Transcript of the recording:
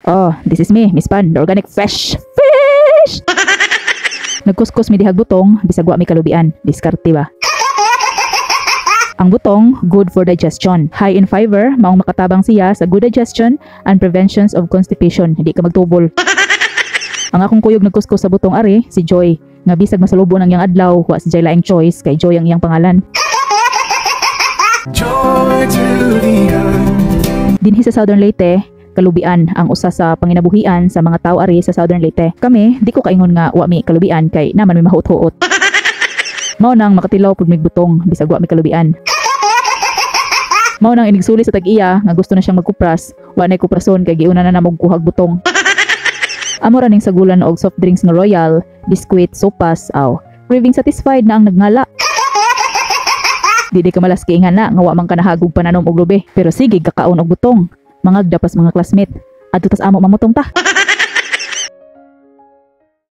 Oh, this is me, Miss Pan, the organic fresh fish. Nagkuskus mi dihag butong, bisag wa mi kalubian. Diskarte ba? Ang butong, good for digestion. High in fiber, maong makatabang siya sa good digestion and preventions of constipation. Hindi ka magtubol. Ang akong kuyog nagkuskus sa butong ari, si Joy. Nga bisag masalubo ng iyang adlaw, wa si Joy laing choice, kay Joy ang iyang pangalan. Joy to the end. Dinhi sa Southern Leyte, kalubian ang usa sa panginabuhian sa mga tao ari sa Southern Leyte. Kami, di ko kaingon nga wa mi kalubian kay naman mi mahuot-huot. Mao nang makatilaw pud mig butong bisag wa mi kalubian. Mao nang inigsuli sa tag-iya nga gusto na siyang magkupras, wa nay kuprason kay giuna na namog kuhag butong. Amo ra ning sagulan og soft drinks nga Royal, biskwit, sopas, aw. Craving satisfied na ang nagnala. Di ka malas kiingan na nga wa man ka nahagog pananom og lube, pero sige kakaon og butong. Mangagda pas mga classmate. Adto tas amo mamutong ta.